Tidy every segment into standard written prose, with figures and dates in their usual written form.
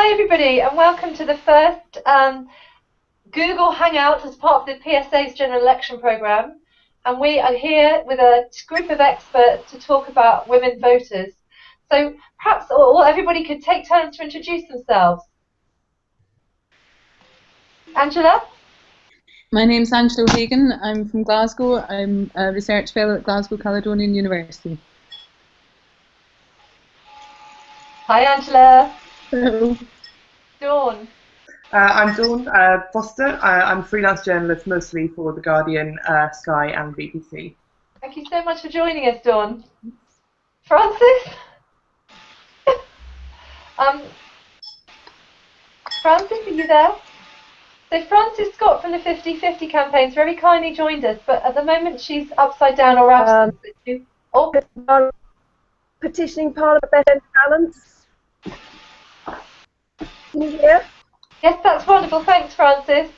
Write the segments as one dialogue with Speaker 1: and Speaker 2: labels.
Speaker 1: Hi everybody and welcome to the first Google Hangout as part of the PSA's General Election Programme, and we are here with a group of experts to talk about women voters. So perhaps everybody could take turns to introduce themselves. Angela?
Speaker 2: My name's Angela Hagan. I'm from Glasgow. I'm a research fellow at Glasgow Caledonian University.
Speaker 1: Hi Angela.
Speaker 2: Hello.
Speaker 1: Dawn.
Speaker 3: I'm Dawn Foster. I'm a freelance journalist mostly for The Guardian, Sky and BBC.
Speaker 1: Thank you so much for joining us, Dawn. Francis? Francis, are you there? So Frances Scott from the 50/50 campaigns very kindly joined us, but at the moment she's upside down or absent.
Speaker 4: Petitioning Parliament better balance. Can you hear?
Speaker 1: Yes, that's wonderful. Thanks, Francis.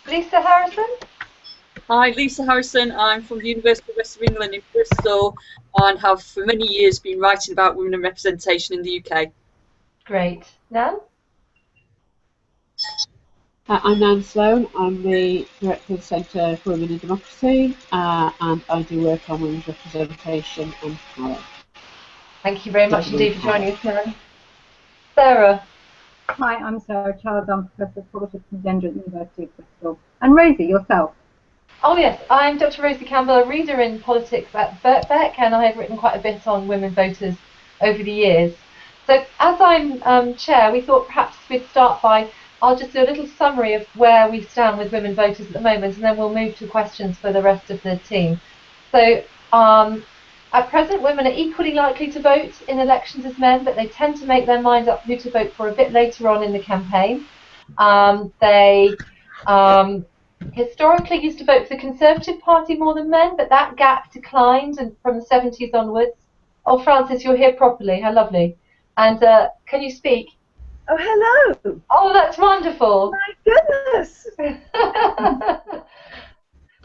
Speaker 1: Lisa Harrison?
Speaker 5: Hi, Lisa Harrison. I'm from the University of West of England in Bristol and have for many years been writing about women and representation in the UK.
Speaker 1: Great. Nan?
Speaker 6: I'm Nan Sloane. I'm the Director of the Centre for Women and Democracy, and I do work on women's representation and power.
Speaker 1: Thank you very much indeed for joining us, Nan. Sarah?
Speaker 7: Hi, I'm Sarah Child. I'm Professor of Politics and Gender at the University of Bristol. And Rosie, yourself?
Speaker 1: Oh yes, I'm Dr. Rosie Campbell, a reader in politics at Birkbeck, and I have written quite a bit on women voters over the years. So as I'm chair, we thought perhaps we'd start by, I'll just do a little summary of where we stand with women voters at the moment, and then we'll move to questions for the rest of the team. So at present, women are equally likely to vote in elections as men, but they tend to make their mind up who to vote for a bit later on in the campaign. They historically used to vote for the Conservative Party more than men, but that gap declined and from the 70s onwards. Oh, Francis, you're here properly. How lovely. And can you speak?
Speaker 4: Oh, hello.
Speaker 1: Oh, that's wonderful.
Speaker 4: My goodness.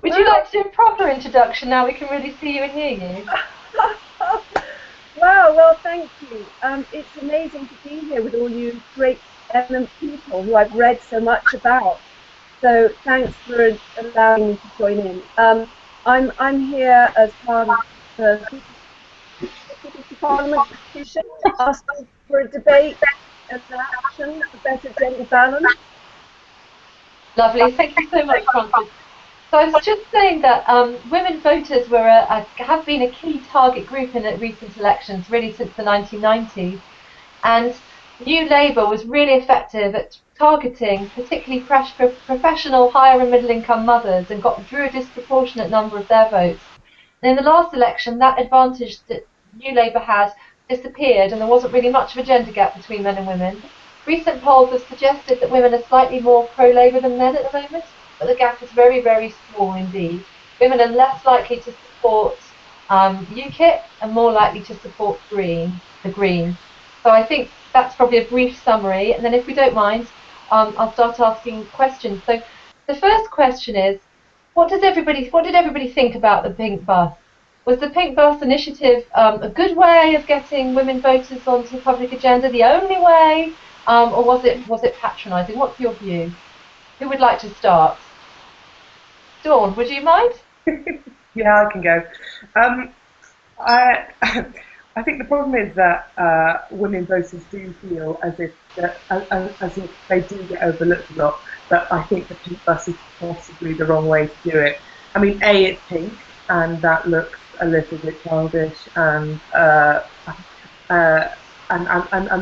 Speaker 1: Would you like to do a proper introduction now we can really see you and hear you?
Speaker 4: Wow, well, thank you. It's amazing to be here with all you great eminent people who I've read so much about. So thanks for allowing me to join in. I'm here as part of the Parliament petition, asking for a debate and action for better gender balance.
Speaker 1: Lovely, thank you so much, Francis. So I was just saying that women voters have been a key target group in the recent elections, really since the 1990s. And New Labour was really effective at targeting particularly professional higher and middle income mothers and drew a disproportionate number of their votes. And in the last election, that advantage that New Labour had disappeared, and there wasn't really much of a gender gap between men and women. Recent polls have suggested that women are slightly more pro-Labour than men at the moment, but the gap is very, very small indeed. Women are less likely to support UKIP and more likely to support the Greens. So I think that's probably a brief summary, and then if we don't mind, I'll start asking questions. So the first question is, what did everybody think about the Pink Bus? Was the Pink Bus initiative a good way of getting women voters onto the public agenda, the only way, or was it patronising? What's your view? Who would like to start? Dawn, would you mind?
Speaker 3: Yeah, I can go. I think the problem is that women voters do feel as if they do get overlooked a lot. But I think the Pink Bus is possibly the wrong way to do it. I mean, A, it's pink, and that looks a little bit childish, and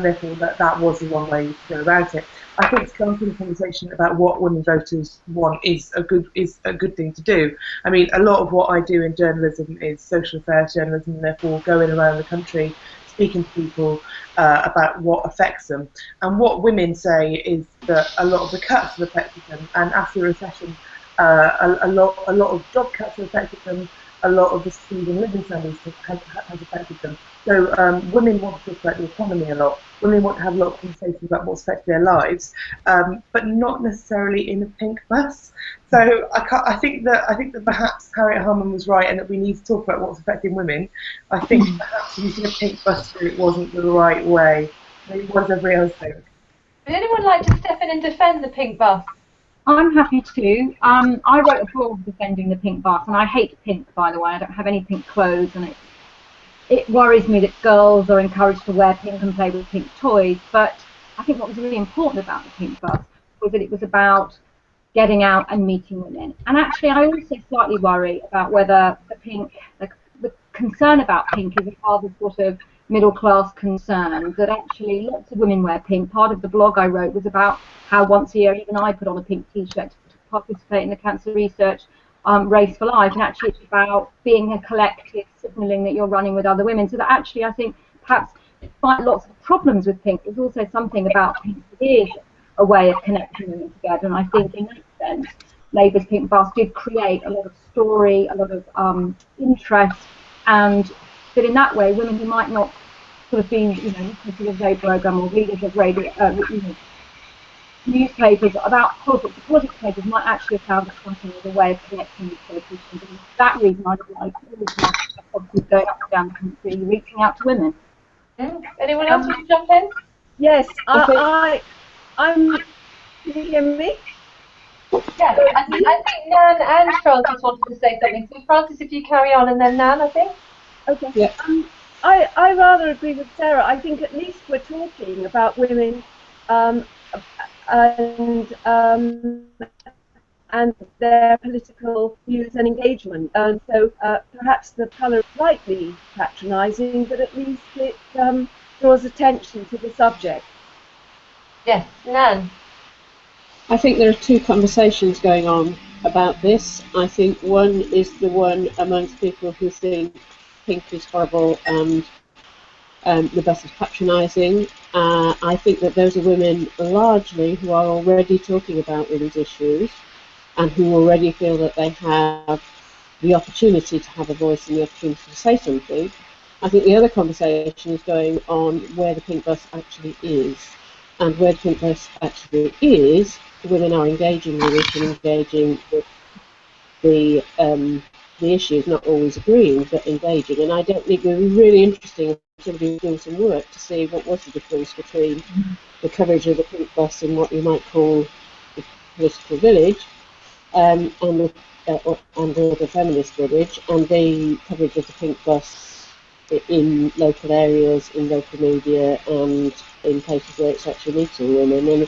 Speaker 3: therefore that was the wrong way to go about it. I think starting a conversation about what women voters want is a good thing to do. I mean, a lot of what I do in journalism is social affairs journalism, and therefore going around the country speaking to people about what affects them. And what women say is that a lot of the cuts have affected them, and after the recession, a lot of job cuts have affected them. A lot of the speed and living standards has affected them. So women want to talk about the economy a lot. Women want to have a lot of conversations about what's affected their lives, but not necessarily in a Pink Bus. So I think that perhaps Harriet Harman was right, and that we need to talk about what's affecting women. I think perhaps using a Pink Bus route wasn't the right way It was a real thing.
Speaker 1: Would anyone like to step in and defend the pink bus?
Speaker 7: I'm happy to. I wrote a blog defending the pink bus, and I hate pink, by the way. I don't have any pink clothes, and it worries me that girls are encouraged to wear pink and play with pink toys. But I think what was really important about the pink bus was that it was about getting out and meeting women. And actually, I also slightly worry about whether the concern about pink is a rather sort of middle-class concern, that actually lots of women wear pink. Part of the blog I wrote was about how once a year even I put on a pink t-shirt to participate in the cancer research Race for Life, and actually it's about being a collective, signalling that you're running with other women. So that actually I think perhaps despite lots of problems with pink, there's also something about pink that is a way of connecting women together, and I think in that sense Labour's Pink Bus did create a lot of story, a lot of interest, and that in that way women who might not sort of be, listening to the Zoe programme or readers of radio, newspapers about politics, the politics papers might actually have found it something as a way of connecting with politicians. And for that reason I would like all of my policies going up and down the country, reaching out to women.
Speaker 1: Anyone else want to jump in?
Speaker 4: Yes, I'm. Can you hear me?
Speaker 1: Yes, I think Nan and Francis wanted to say something. So Francis, if you carry on, and then Nan, I think.
Speaker 4: Okay.
Speaker 6: Yeah.
Speaker 4: I rather agree with Sarah. I think at least we're talking about women and their political views and engagement. And so perhaps the colour is slightly patronising, but at least it draws attention to the subject.
Speaker 1: Yes, Nan.
Speaker 6: I think there are two conversations going on about this. I think one is the one amongst people who think pink is horrible and the bus is patronising. I think that those are women largely who are already talking about women's issues and who already feel that they have the opportunity to have a voice and the opportunity to say something. I think the other conversation is going on where the pink bus actually is. And where the pink bus actually is, women are engaging with it and engaging with the issues, not always agreeing, but engaging. And I don't think it would be really interesting if somebody was doing some work to see what was the difference between the coverage of the pink bus in what you might call the political village and the feminist village, and the coverage of the pink bus in local areas, in local media, and in places where it's actually meeting women. And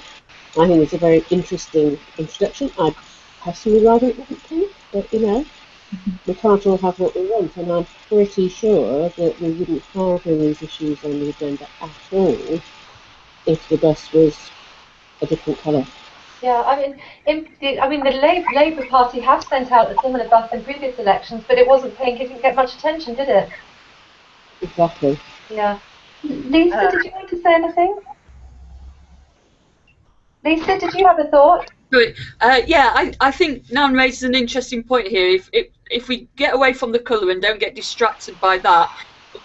Speaker 6: I think it's a very interesting introduction. I personally rather it wasn't pink, but we can't all have what we want, and I'm pretty sure that we wouldn't have women's issues on the agenda at all if the bus was a different colour.
Speaker 1: Yeah, the Labour Party have sent out a similar bus in previous elections, but it wasn't pink. It didn't get much attention, did it?
Speaker 6: Exactly.
Speaker 1: Yeah. Lisa, did you want to say anything? Lisa, did you have a thought?
Speaker 5: Good. I think Nan raises an interesting point here. If we get away from the colour and don't get distracted by that,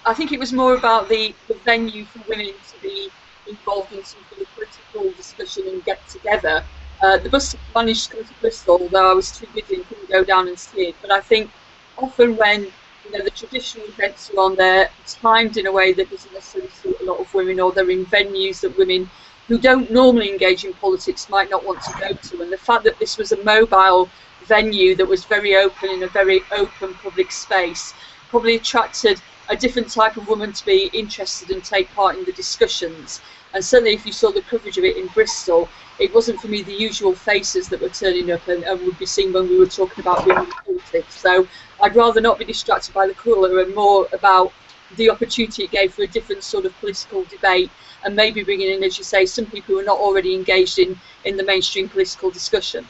Speaker 5: I think it was more about the venue for women to be involved in some sort of political discussion and get together. The bus managed to come to Bristol, although I was too busy and couldn't go down and see it. But I think often when the traditional events are on there, timed in a way that doesn't necessarily suit a lot of women, or they're in venues that women who don't normally engage in politics might not want to go to. And the fact that this was a mobile venue that was very open, in a very open public space, probably attracted a different type of woman to be interested and take part in the discussions. And certainly if you saw the coverage of it in Bristol, it wasn't for me the usual faces that were turning up and would be seen when we were talking about women in politics. So I'd rather not be distracted by the colour and more about the opportunity it gave for a different sort of political debate, and maybe bringing in, as you say, some people who are not already engaged in the mainstream political discussion.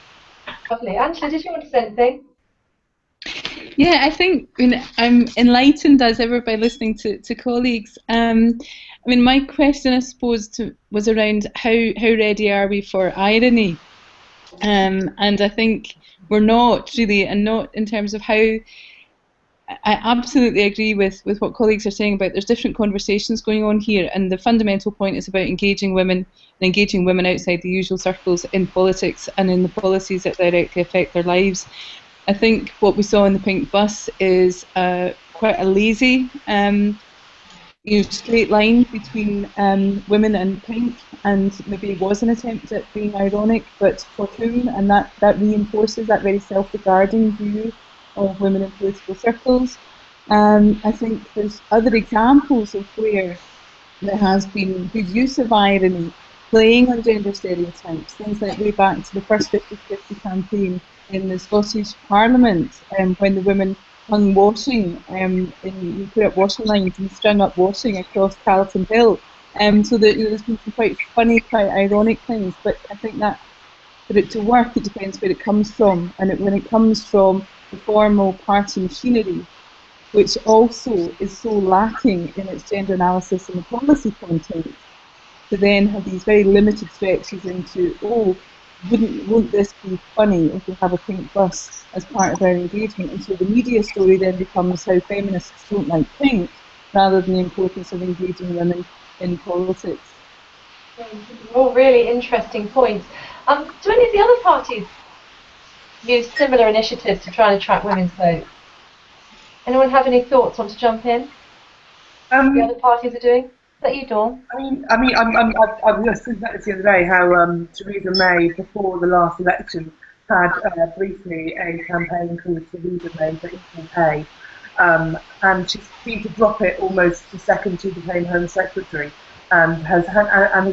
Speaker 1: Lovely. Angela, did you want to say anything?
Speaker 2: Yeah, I think I'm enlightened as ever by listening to colleagues. My question, I suppose, was around how ready are we for irony? And I think we're not really, and not in terms of how. I absolutely agree with what colleagues are saying about there's different conversations going on here, and the fundamental point is about engaging women and engaging women outside the usual circles in politics and in the policies that directly affect their lives. I think what we saw in the pink bus is quite a lazy straight line between women and pink, and maybe it was an attempt at being ironic, but for whom, and that reinforces that very self-regarding view of women in political circles. I think there's other examples of where there has been good use of irony, playing on gender stereotypes, things like way back to the first 50/50 campaign in the Scottish Parliament, when the women hung washing, you put up washing lines and strung up washing across Carlton Hill. So that, there's been some quite funny, quite ironic things, but I think that for it to work, it depends where it comes from, and when it comes from the formal party machinery, which also is so lacking in its gender analysis and the policy content, to then have these very limited stretches into, won't this be funny if we have a pink bus as part of our engagement? And so the media story then becomes how feminists don't like pink, rather than the importance of engaging women in politics.
Speaker 1: All really interesting points. Do any of the other parties use similar initiatives to try and attract women's vote? Anyone have any thoughts? Want to jump in? The other parties are doing? Is that you, Dawn?
Speaker 3: I've just said that the other day, how Theresa May, before the last election, had briefly a campaign called Theresa May for Equal Pay, and she seemed to drop it almost the second she became Home Secretary, and has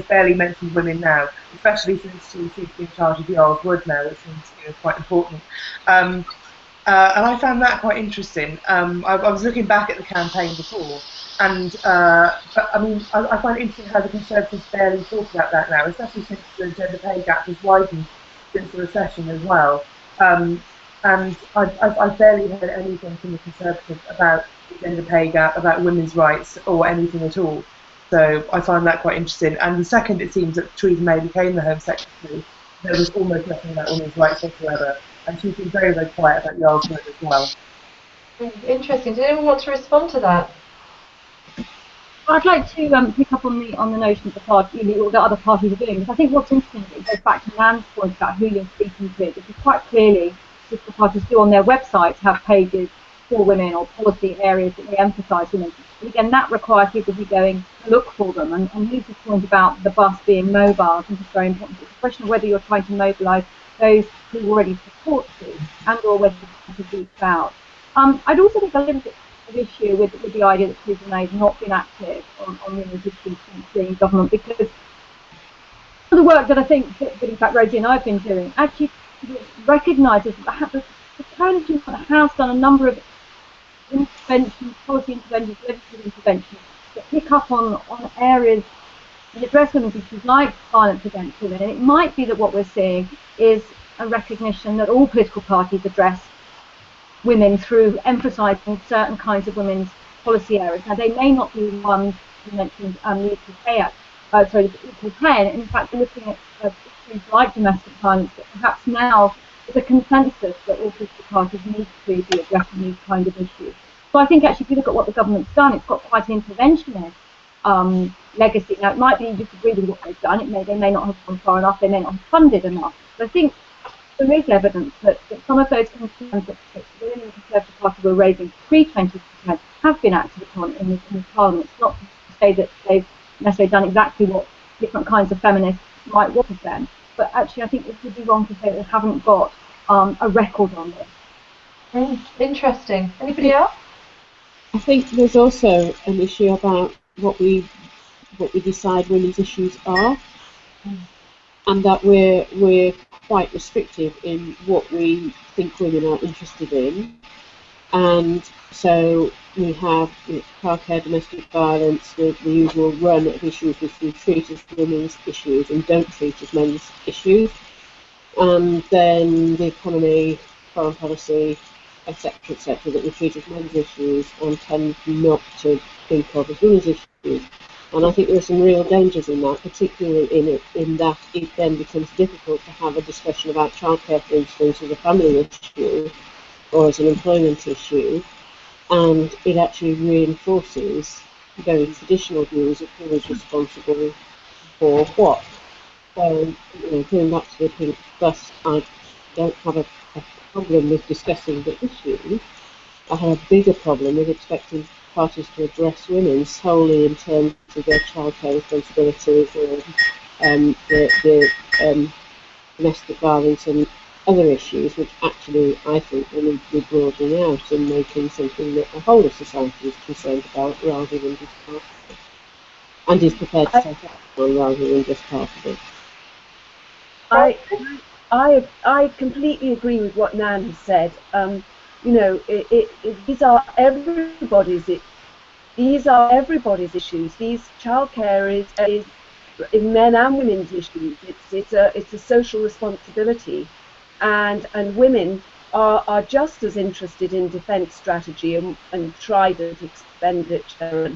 Speaker 3: barely mentioned women now, especially since she seems to be in charge of the Isles Wood now, which seems quite important. And I found that quite interesting. I was looking back at the campaign before, and I find it interesting how the Conservatives barely talk about that now, especially since the gender pay gap has widened since the recession as well. And I've barely heard anything from the Conservatives about the gender pay gap, about women's rights, or anything at all. So I find that quite interesting. And the second it seems that Theresa May became the Home Secretary, there was almost nothing about women's rights whatsoever. And she's been very, very quiet about the Isles Wood as well.
Speaker 1: Interesting. Did anyone want to respond to that?
Speaker 7: I'd like to pick up on the notion of the party, or the other parties are doing, because I think what's interesting is it goes back to Nan's point about who you're speaking to, because quite clearly political parties do on their websites have pages for women or policy areas that they emphasise women. But again, that requires people to be going to look for them. And Lisa's point about the bus being mobile, I think is very important. It's a question of whether you're trying to mobilise those who already support you, and or whether you to reach out. I'd also think a little bit of issue with the idea that Theresa May has not been active on women's issues since being government, because the work that I think that in fact Rosie and I have been doing actually recognises that the Coalition has done a number of interventions, policy interventions, legislative interventions that pick up on areas and address women's issues like violence against women. And it might be that what we're seeing is a recognition that all political parties address women through emphasising certain kinds of women's policy areas. Now, they may not be the ones you mentioned, the Equal Pay Act, the Equal Pay, and in fact, we're looking at issues like domestic violence, that perhaps now there's a consensus that all political parties need to be addressing these kind of issues. So I think actually, if you look at what the government's done, it's got quite an interventionist legacy. Now, it might be you disagree with what they've done. They may not have gone far enough. They may not have funded enough. But I think there is evidence that some of those concerns that within the Conservative Party were raising pre-2010 have been acted upon in the Parliament. It's not to say that they've necessarily done exactly what different kinds of feminists might want of them. But actually, I think it would be wrong to say that they haven't got a record on this.
Speaker 1: Interesting. Anybody else?
Speaker 6: I think there's also an issue about what we decide women's issues are, and that we're quite restrictive in what we think women are interested in. And so we have childcare, domestic violence, the usual run of issues which we treat as women's issues and don't treat as men's issues. And then the economy, foreign policy, etc., that we treat as men's issues and tend not to think of as women's issues. And I think there are some real dangers in that, particularly in that it then becomes difficult to have a discussion about childcare, for instance, as a family issue or as an employment issue, and it actually reinforces very traditional views of who is responsible for what. So, going back to the pink bus, I don't have a problem with discussing the issue. I have a bigger problem with expecting parties to address women solely in terms of their childcare responsibilities or the domestic violence and other issues, which actually I think we need to be broadening out and making something that the whole of society is concerned about rather than just part of it, and is prepared to take action on rather than just part of it.
Speaker 4: I completely agree with what Nan has said. You know, these are everybody's issues. These childcare is men and women's issues. It's a social responsibility, and women are just as interested in defence strategy and trident expenditure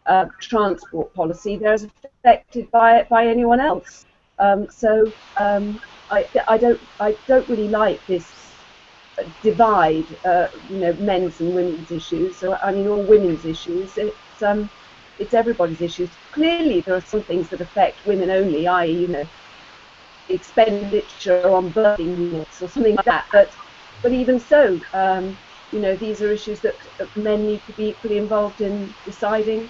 Speaker 4: and transport policy. They're as affected by it by anyone else. I don't really like this divide. You know, men's and women's issues. So I mean, all women's issues. It's everybody's issues. Clearly, there are some things that affect women only, i.e., you know, expenditure on birthing units or something like that. But even so, you know, these are issues that men need to be equally involved in deciding.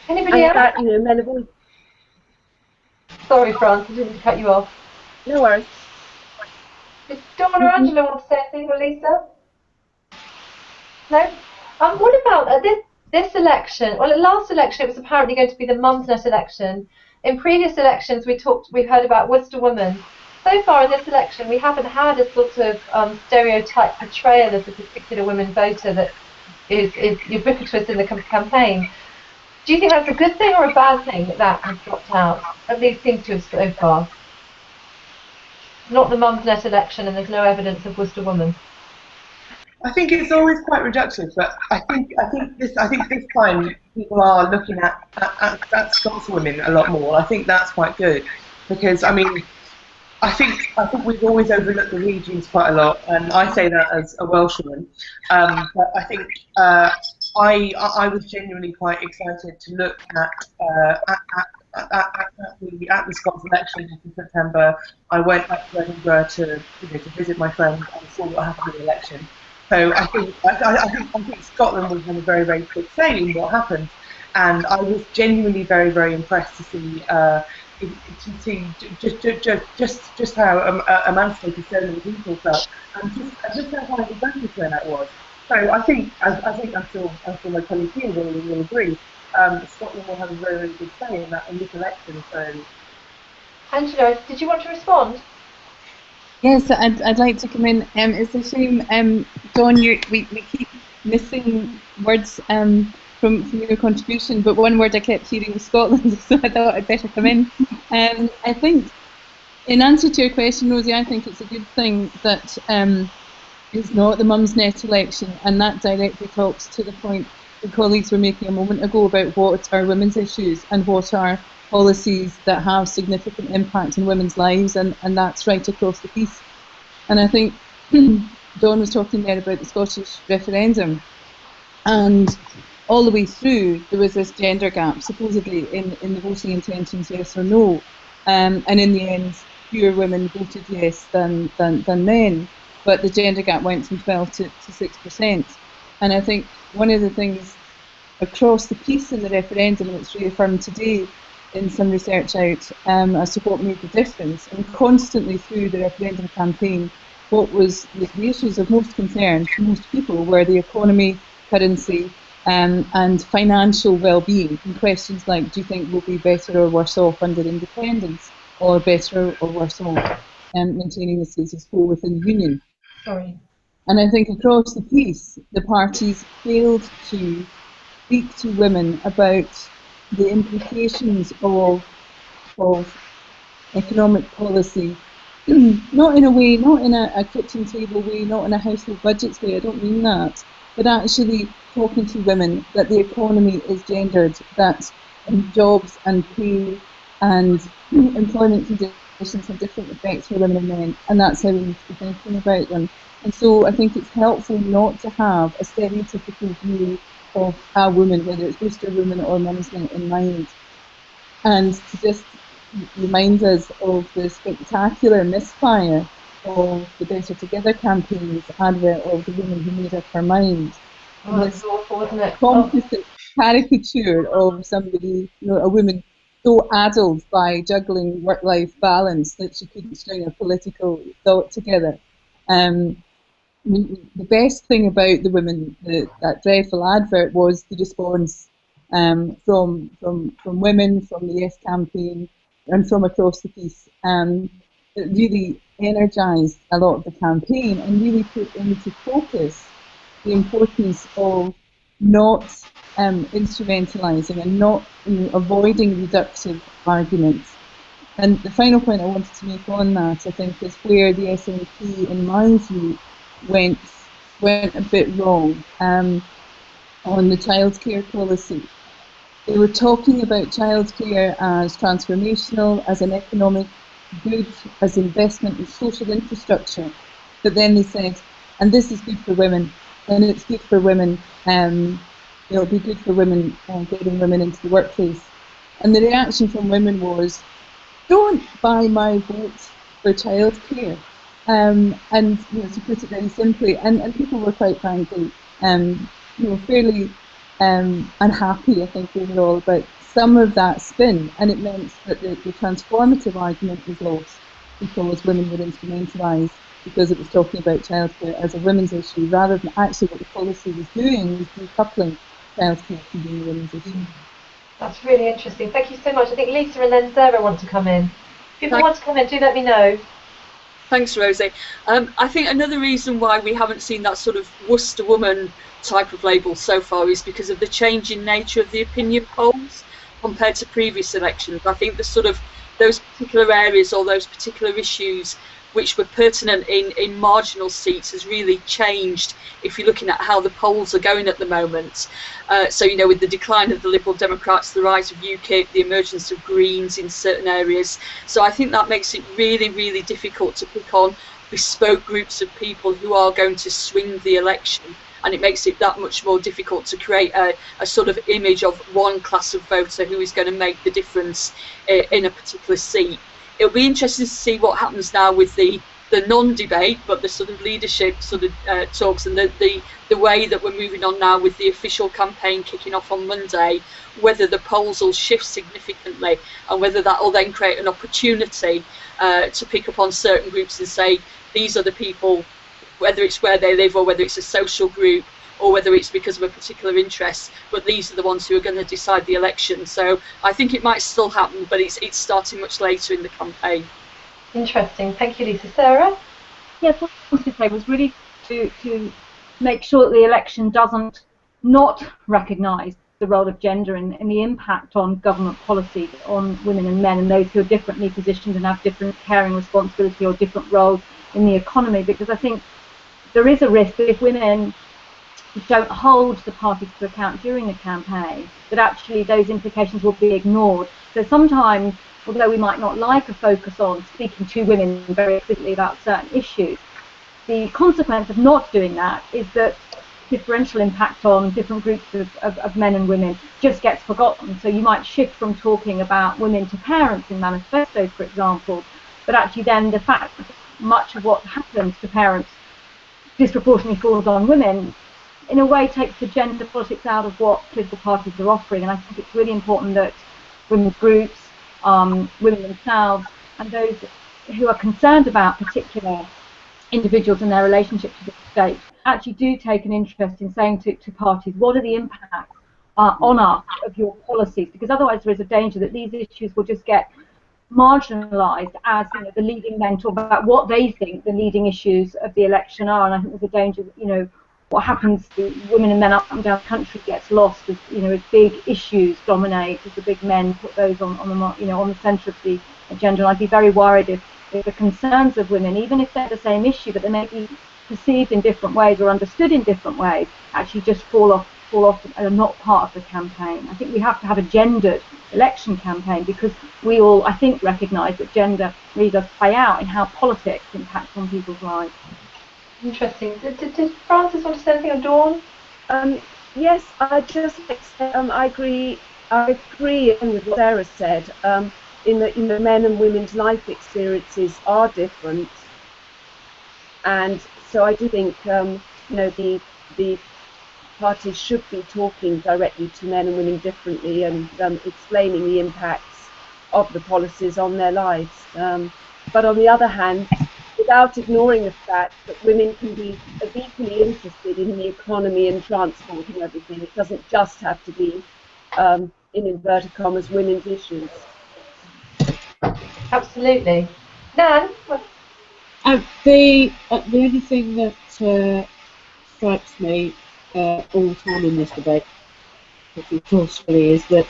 Speaker 1: Anybody else?
Speaker 4: That, you know, men have always.
Speaker 1: Sorry, France, I didn't cut you off.
Speaker 4: No worries.
Speaker 1: Did Dawn or Angela want to say anything, or Lisa? No? What about this election? Well, at last election, it was apparently going to be the Mumsnet election. In previous elections, we've heard about Worcester women. So far in this election, we haven't had a sort of stereotype portrayal of a particular women voter that is ubiquitous in the campaign. Do you think that's a good thing or a bad thing that has dropped out? At least seems to have so far. Not the Mumsnet election, and there's no evidence of Worcester women.
Speaker 3: I think it's always quite reductive, but I think this time people are looking at Scots women a lot more. I think that's quite good, because I mean, I think we've always overlooked the regions quite a lot, and I say that as a Welshwoman. But I think I was genuinely quite excited to look at the Scots elections in September. I went back to Edinburgh to visit my friend and saw what happened in the election. So I think Scotland will have a very, very quick say in what happened, and I was genuinely very, very impressed to see just how emancipated so many people felt, and just how high the voting turnout was. So I think I'm sure my colleagues here will agree. Scotland will have a very, very good say in this election. So,
Speaker 1: Angela, did you want to respond?
Speaker 2: Yes, I'd like to come in. It's a shame, Dawn, we keep missing words from your contribution, but one word I kept hearing was Scotland, so I thought I'd better come in. I think, in answer to your question, Rosie, I think it's a good thing that it's not the Mumsnet election, and that directly talks to the point the colleagues were making a moment ago about what are women's issues and what are policies that have significant impact on women's lives, and that's right across the piece. And I think Dawn was talking there about the Scottish referendum, and all the way through there was this gender gap, supposedly, in the voting intentions, yes or no, and in the end fewer women voted yes than men, but the gender gap went from 12 to 6%. And I think one of the things across the piece in the referendum, and it's reaffirmed today in some research out as to what made the difference, and constantly through the referendum campaign, what was the issues of most concern to most people were the economy, currency, and financial well-being, and questions like, do you think we'll be better or worse off under independence, or better or worse off maintaining the status quo within the union?
Speaker 1: Sorry.
Speaker 2: And I think across the piece, the parties failed to speak to women about the implications of economic policy, not in a way, not in a kitchen table way, not in a household budgets way, I don't mean that, but actually talking to women that the economy is gendered, that jobs and pay and employment conditions have different effects for women and men, and that's how we need to be thinking about them. And so I think it's helpful not to have a stereotypical view of a woman, whether it's Worcester woman or Mumsnet, in mind, and to just remind us of the spectacular misfire of the Better Together campaign's advert of the woman who made up her mind.
Speaker 1: Oh, that's awful, isn't it?
Speaker 2: Composite caricature of somebody, a woman so addled by juggling work-life balance that she couldn't string a political thought together. The best thing about the women, that dreadful advert, was the response from women, from the Yes campaign, and from across the piece. It really energised a lot of the campaign and really put into focus the importance of not instrumentalising and not avoiding reductive arguments. And the final point I wanted to make on that, I think, is where the SNP, in my view, went a bit wrong on the childcare policy. They were talking about childcare as transformational, as an economic good, as investment in social infrastructure. But then they said, and this is good for women, and it's good for women, it'll be good for women, getting women into the workplace. And the reaction from women was, don't buy my vote for childcare. And to put it very simply, and people were quite frankly, fairly unhappy, I think, overall about some of that spin, and it meant that the transformative argument was lost because women were instrumentalised, because it was talking about childcare as a women's issue rather than actually what the policy was doing, was decoupling childcare from being a women's issue.
Speaker 1: That's really interesting. Thank you so much. I think Lisa and then Sarah want to come in. If people want to come in, do let me know.
Speaker 5: Thanks, Rosie. I think another reason why we haven't seen that sort of Worcester woman type of label so far is because of the changing nature of the opinion polls compared to previous elections. I think the sort of those particular areas or those particular issues which were pertinent in marginal seats has really changed if you're looking at how the polls are going at the moment. So, with the decline of the Liberal Democrats, the rise of UKIP, the emergence of Greens in certain areas. So I think that makes it really, really difficult to pick on bespoke groups of people who are going to swing the election. And it makes it that much more difficult to create a sort of image of one class of voter who is going to make the difference in a particular seat. It'll be interesting to see what happens now with the non-debate, but the sort of leadership sort of talks, and the way that we're moving on now with the official campaign kicking off on Monday, whether the polls will shift significantly and whether that will then create an opportunity to pick up on certain groups and say, these are the people, whether it's where they live or whether it's a social group or whether it's because of a particular interest, but these are the ones who are going to decide the election. So I think it might still happen, but it's starting much later in the campaign.
Speaker 1: Interesting. Thank you, Lisa. Sarah?
Speaker 7: Yes, what I wanted to say was really to make sure that the election doesn't not recognise the role of gender and the impact on government policy on women and men and those who are differently positioned and have different caring responsibility or different roles in the economy, because I think there is a risk that if women don't hold the parties to account during the campaign, that actually those implications will be ignored. So sometimes, although we might not like a focus on speaking to women very explicitly about certain issues, the consequence of not doing that is that differential impact on different groups of men and women just gets forgotten. So you might shift from talking about women to parents in manifestos, for example, but actually then the fact that much of what happens to parents disproportionately falls on women, in a way takes the gender politics out of what political parties are offering. And I think it's really important that women's groups, women themselves, and those who are concerned about particular individuals and their relationship to the state actually do take an interest in saying to parties, what are the impacts on us of your policies? Because otherwise there is a danger that these issues will just get marginalised as the leading men talk about what they think the leading issues of the election are. And I think there's a danger that what happens to women and men up and down the country gets lost as as big issues dominate, as the big men put those on the centre of the agenda. And I'd be very worried if the concerns of women, even if they're the same issue, but they may be perceived in different ways or understood in different ways, actually just fall off and are not part of the campaign. I think we have to have a gendered election campaign because we all, I think, recognise that gender really does play out in how politics impacts on people's lives.
Speaker 1: Interesting. Did Frances want to say anything on Dawn?
Speaker 4: Yes, I just I agree with what Sarah said. In that men and women's life experiences are different, And so I do think the parties should be talking directly to men and women differently, and explaining the impacts of the policies on their lives. But on the other hand, without ignoring the fact that women can be as equally interested in the economy and transport and everything. It doesn't just have to be, in inverted commas, women's issues.
Speaker 1: Absolutely. Nan?
Speaker 6: The only thing that strikes me all the time in this debate, pretty forcefully, is that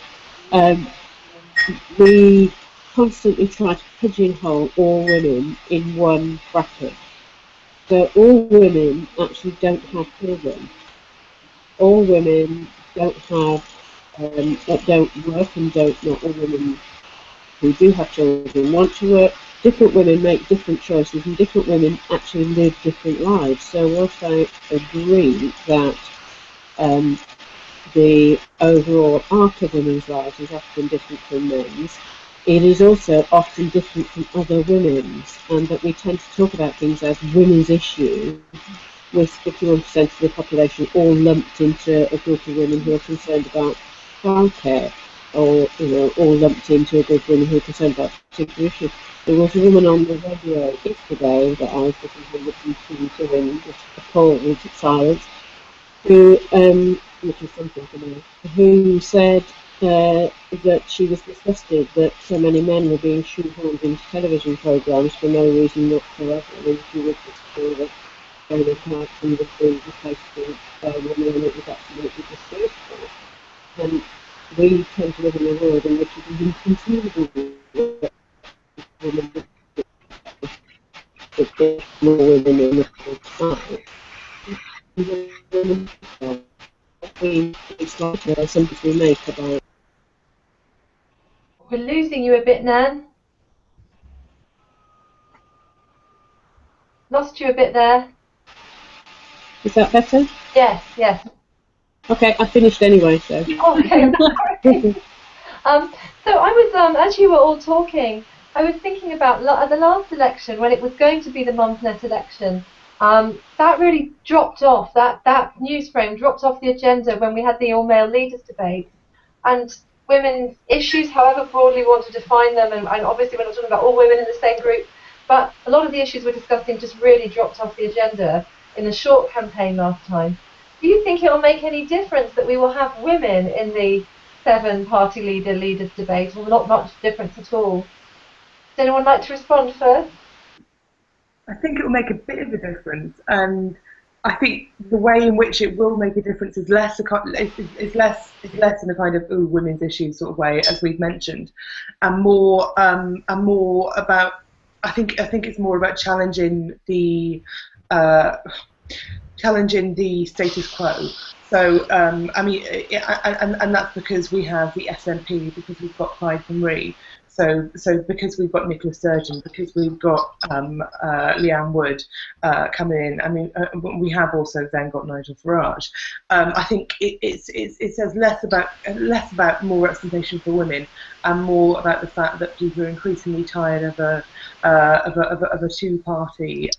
Speaker 6: we constantly try to pigeonhole all women in one bracket. So all women actually don't have children. All women don't have, don't work, and not all women who do have children want to work. Different women make different choices, and different women actually live different lives. So whilst I agree that the overall arc of women's lives is often different from men's, it is also often different from other women's, and that we tend to talk about things as women's issues, with 51% of the population all lumped into a group of women who are concerned about childcare, or all lumped into a group of women who are concerned about particular issues. There was a woman on the radio yesterday that I was listening to in appalled silence, who, which is something to me, who said that she was disgusted that so many men were being shoehorned into television programmes for no reason whatsoever, and she was just feel that David Clarkson was being replaced with women, and it was absolutely disgraceful. And we tend to live in a world in which it is inconceivable that women that more women in the society. It's like something we make about.
Speaker 1: We're losing you a bit, Nan. Lost you a bit there.
Speaker 6: Is that better?
Speaker 1: Yes, yes.
Speaker 6: Okay, I finished anyway, so.
Speaker 1: Okay. So I was, as you were all talking, I was thinking about the last election, when it was going to be the Mumsnet election. That really dropped off. That news frame dropped off the agenda when we had the all-male leaders debate, and women's issues, however broadly we want to define them, and obviously we're not talking about all women in the same group, but a lot of the issues we're discussing just really dropped off the agenda in the short campaign last time. Do you think it will make any difference that we will have women in the 7-party leaders debate, or not much difference at all? Does anyone like to respond first?
Speaker 3: I think it will make a bit of a difference, and I think the way in which it will make a difference is less in a kind of women's issues sort of way, as we've mentioned, and more about. I think it's more about challenging the status quo. So I mean, and that's because we have the SNP, because we've got Clyde and Marie. So because we've got Nicola Sturgeon, because we've got Leanne Wood coming in. I mean, we have also then got Nigel Farage. I think it says less about more representation for women, and more about the fact that people are increasingly tired of a two-party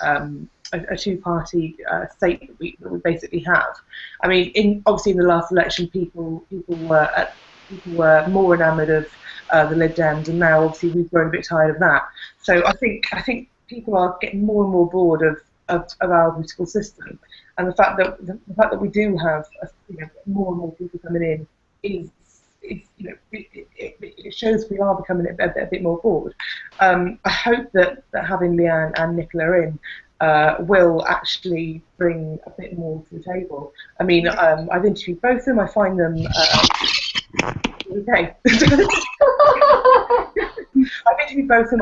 Speaker 3: state that we basically have. I mean, obviously in the last election, people were more enamoured of the Lib Dems, and now obviously we've grown a bit tired of that. So I think people are getting more and more bored of our political system, and the fact that we do have more and more people coming in is it shows we are becoming a bit more bored. I hope that having Leanne and Nicola in will actually bring a bit more to the table. I mean, I've interviewed both of them. I find them okay. I've interviewed both of them.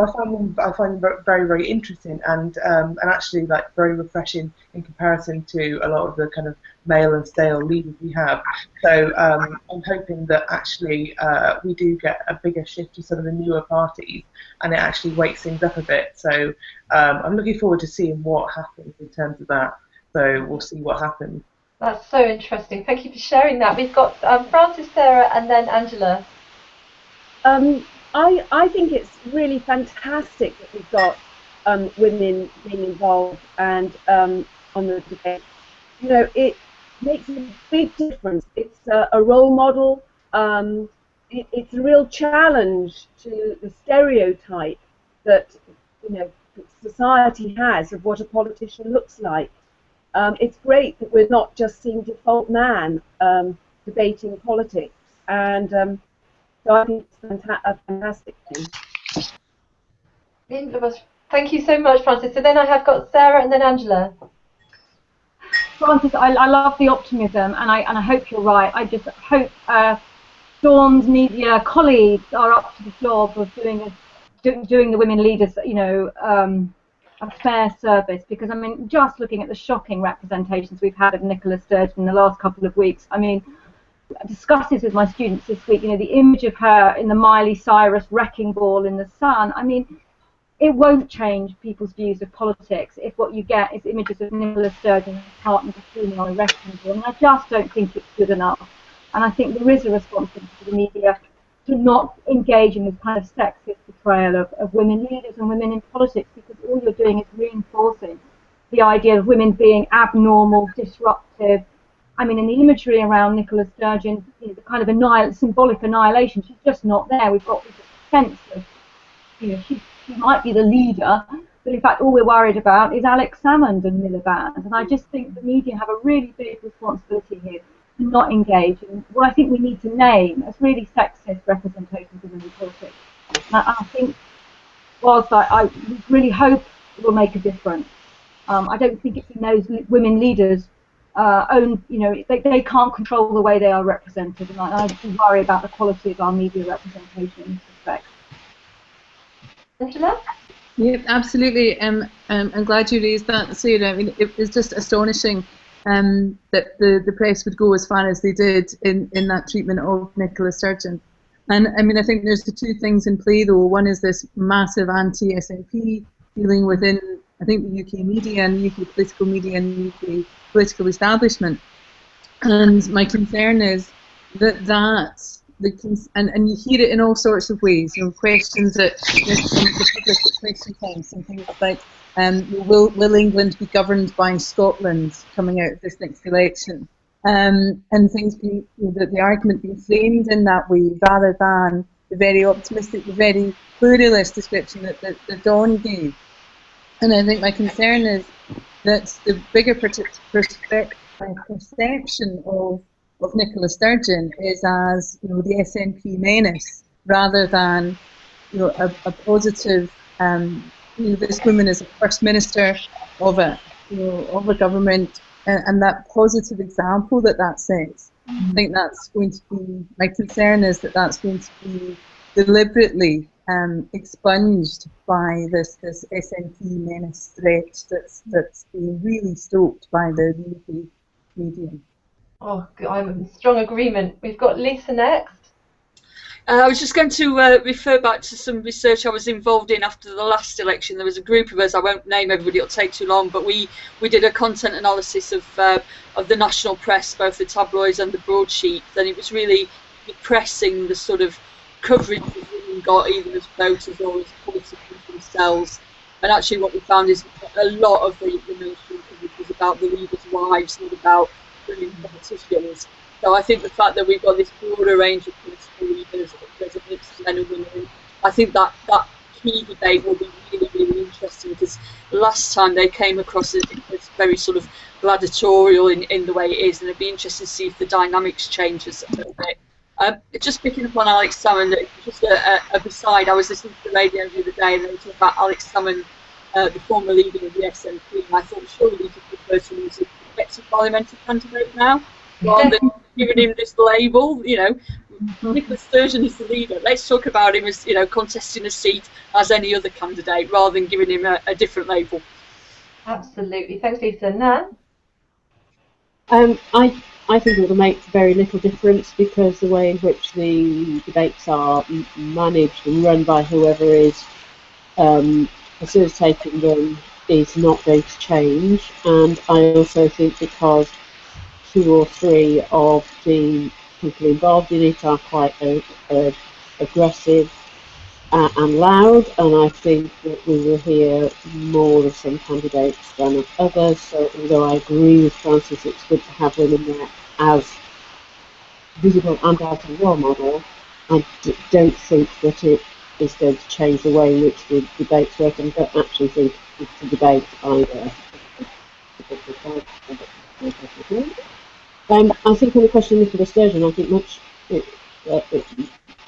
Speaker 3: I find them very, very interesting, and actually like very refreshing in comparison to a lot of the kind of male and stale leaders we have. So I'm hoping that actually we do get a bigger shift to some of the newer parties, and it actually wakes things up a bit. So I'm looking forward to seeing what happens in terms of that. So we'll see what happens.
Speaker 1: That's so interesting. Thank you for sharing that. We've got Frances, Sarah, and then Angela.
Speaker 4: I think it's really fantastic that we've got women being involved and on the debate. You know, it makes a big difference. It's a role model. It's a real challenge to the stereotype that, you know, society has of what a politician looks like. It's great that we're not just seeing default man debating politics, and so I think it's a fantastic thing.
Speaker 1: Thank you so much, Frances. So then I have got Sarah and then Angela.
Speaker 7: Frances, I love the optimism, and I hope you're right. I just hope Dawn's media colleagues are up to the job of doing the women leaders, you know, a fair service, because I mean, just looking at the shocking representations we've had of Nicola Sturgeon in the last couple of weeks, I mean, I discussed this with my students this week, you know, the image of her in the Miley Cyrus wrecking ball in the sun, I mean, it won't change people's views of politics if what you get is images of Nicola Sturgeon and his partner performing on a wrecking ball, and I just don't think it's good enough, and I think there is a responsibility to the media to not engage in this kind of sexist portrayal of women leaders and women in politics, because all you're doing is reinforcing the idea of women being abnormal, disruptive. I mean, in the imagery around Nicola Sturgeon, you know, the kind of symbolic annihilation, she's just not there. We've got this sense of, you know, she might be the leader, but in fact all we're worried about is Alex Salmond and Miliband. And I just think the media have a really big responsibility here to not engage in what I think we need to name as really sexist representations of women in politics. And I think, whilst I really hope it will make a difference, I don't think it's in those women leaders' own, you know, they can't control the way they are represented, and I worry about the quality of our media representation in this respect.
Speaker 1: Angela?
Speaker 2: Yeah, absolutely. I'm glad you raised that, Sarah. I mean, it was just astonishing that the press would go as far as they did in that treatment of Nicola Sturgeon. And I mean, I think there's the two things in play, though. One is this massive anti-SNP feeling within, I think, the UK media and UK political media and UK political establishment. And my concern is that and you hear it in all sorts of ways, you know, questions at the public at question times, and things like, will England be governed by Scotland coming out of this next election? And things being, you know, the argument being framed in that way, rather than the very optimistic, the very pluralist description that Dawn gave. And I think my concern is that the bigger perception of Nicola Sturgeon is as, you know, the SNP menace, rather than, you know, a positive, you know, this woman is a First Minister of a government, and that positive example that sets. I think that's going to be, my concern is that that's going to be deliberately expunged by this SNP menace threat that's being really stoked by the UK media.
Speaker 1: Oh, I'm in strong agreement. We've got Lisa next.
Speaker 5: I was just going to refer back to some research I was involved in after the last election. There was a group of us, I won't name everybody, it'll take too long, but we did a content analysis of the national press, both the tabloids and the broadsheets, and it was really depressing, the sort of coverage that women got, either as voters or as politicians themselves. And actually what we found is a lot of the mainstream coverage was about the leaders' wives, not about women politicians. So I think the fact that we've got this broader range of political leaders, there's a mix of men and women, I think that key debate will be really, really interesting, because last time they came across as very sort of gladiatorial in the way it is, and it'd be interesting to see if the dynamics change a little bit. Just picking up on Alex Salmond, just a beside, I was listening to the radio the other day and they were talking about Alex Salmond, the former leader of the SNP, and I thought surely we could refer to him as a effective parliamentary candidate now, rather than giving him this label, you know. Nicola Sturgeon is the leader. Let's talk about him as, you know, contesting a seat as any other candidate, rather than giving him a different label.
Speaker 1: Absolutely. Thanks, Lisa. Nan?
Speaker 6: I think it will make very little difference, because the way in which the debates are managed and run by whoever is facilitating them is not going to change. And I also think because 2 or 3 of the people involved in it are quite aggressive, and loud, and I think that we will hear more of some candidates than of others. So although I agree with Francis, it's good to have women there as visible and as a role model, I don't think that it is going to change the way in which the debates work, and don't actually think it's a debate either. I think on the question of Nicola Sturgeon, I think it's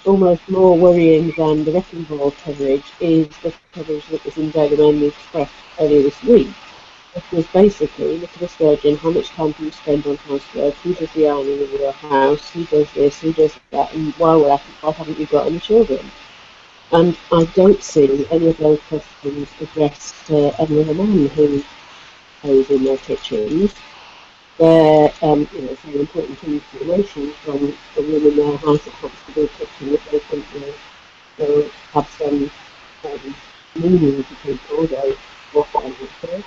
Speaker 6: almost more worrying than the wrecking ball coverage is the coverage that was in Daily Mail Express earlier this week. It was basically Nicola Sturgeon, how much time do you spend on housework, who does the ironing in your house, who does this, who does that, and while we're at it, why haven't you got any children? And I don't see any of those questions addressed to any of the men who pose in their kitchens. They're very important things to the nation from the women in their house that happens to be a kitchen that they think will have some meaning to people, they walk out of it.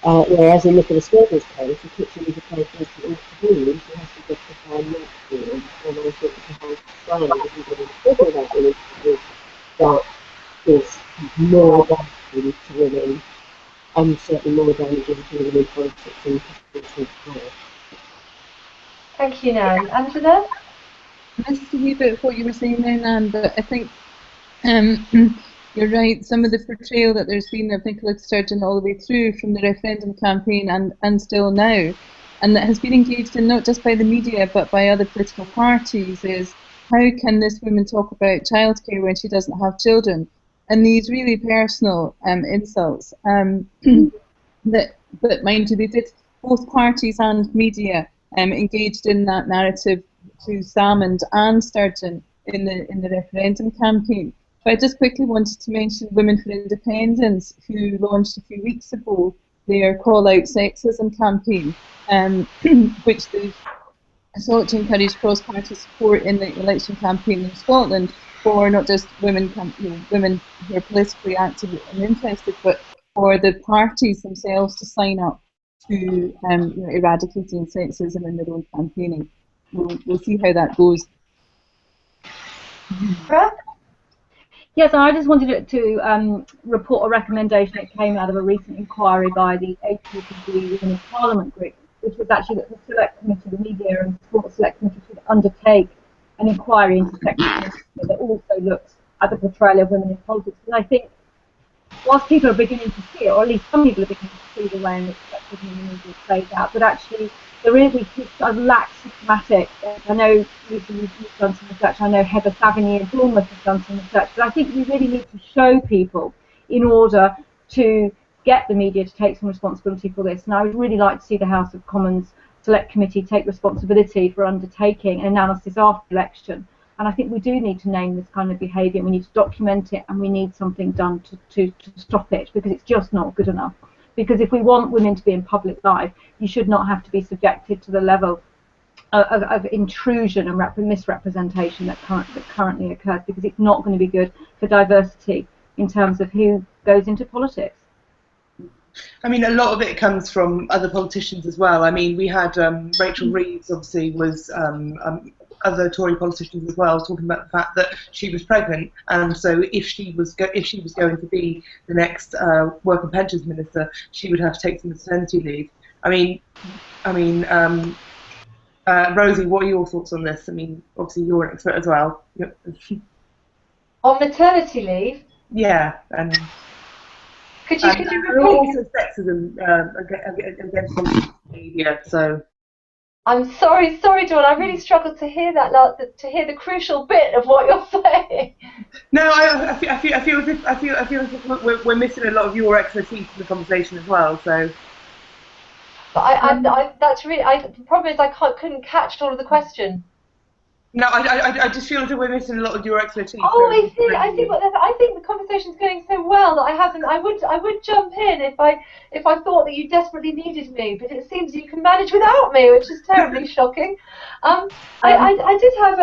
Speaker 6: Whereas in Nicola Sturgeon's case, the kitchen is a place where she ought to be, and she has to justify not being. And I think the whole plan isn't really talking about women that is more damaging to women, and certainly more damaging to women in politics and political power.
Speaker 1: Thank you, Nan. Angela?
Speaker 2: I missed a wee bit of what you were saying there, Nan, but I think you're right. Some of the portrayal that there's been of Nicola Sturgeon all the way through from the referendum campaign and still now, and that has been engaged in not just by the media but by other political parties, is how can this woman talk about childcare when she doesn't have children? And these really personal insults but mind you, they did, both parties and media engaged in that narrative to Salmond and Sturgeon in the referendum campaign. So I just quickly wanted to mention Women for Independence, who launched a few weeks ago their Call Out Sexism campaign, which they sought to encourage cross-party support in the election campaign in Scotland for not just women who are politically active and interested, but for the parties themselves to sign up to eradicating sexism in their own campaigning. We'll see how that goes.
Speaker 7: Yes, I just wanted to report a recommendation that came out of a recent inquiry by the APPG Women in Parliament group, which was actually that the Select Committee, the Media and Sport Select Committee, should undertake an inquiry into sexism that also looks at the portrayal of women in politics. And I think, whilst people are beginning to see it, or at least some people are beginning to see the way in which sexism in the media plays out, but actually there is a lack systematic. I know Lisa, you've done some research. I know Heather Savigny in Bournemouth has done some research, but I think we really need to show people in order to get the media to take some responsibility for this. And I would really like to see the House of Commons Select Committee take responsibility for undertaking an analysis after election. And I think we do need to name this kind of behaviour. We need to document it, and we need something done to stop it, because it's just not good enough. Because if we want women to be in public life, you should not have to be subjected to the level of intrusion and misrepresentation that currently occurs, because it's not going to be good for diversity in terms of who goes into politics.
Speaker 3: I mean, a lot of it comes from other politicians as well. I mean, we had Rachel Reeves, obviously, was other Tory politicians as well, talking about the fact that she was pregnant, and so if she was going to be the next Work and Pensions Minister, she would have to take some maternity leave. I mean, Rosie, what are your thoughts on this? I mean, obviously you're an expert as well.
Speaker 1: On maternity leave?
Speaker 3: Yeah, and
Speaker 1: could you repeat?
Speaker 3: Also sexism against some media. So
Speaker 1: I'm sorry, Dawn. I really struggled to hear that, to hear the crucial bit of what you're saying.
Speaker 3: No, I feel as if we're missing a lot of your expertise in the conversation as well. So.
Speaker 1: But that's really. The problem is I couldn't catch all of the question.
Speaker 3: No, I just feel as if we're missing a lot of your expertise.
Speaker 1: Oh, I see. I think the conversation's going so well that I would jump in if I thought that you desperately needed me, but it seems you can manage without me, which is terribly shocking. I did have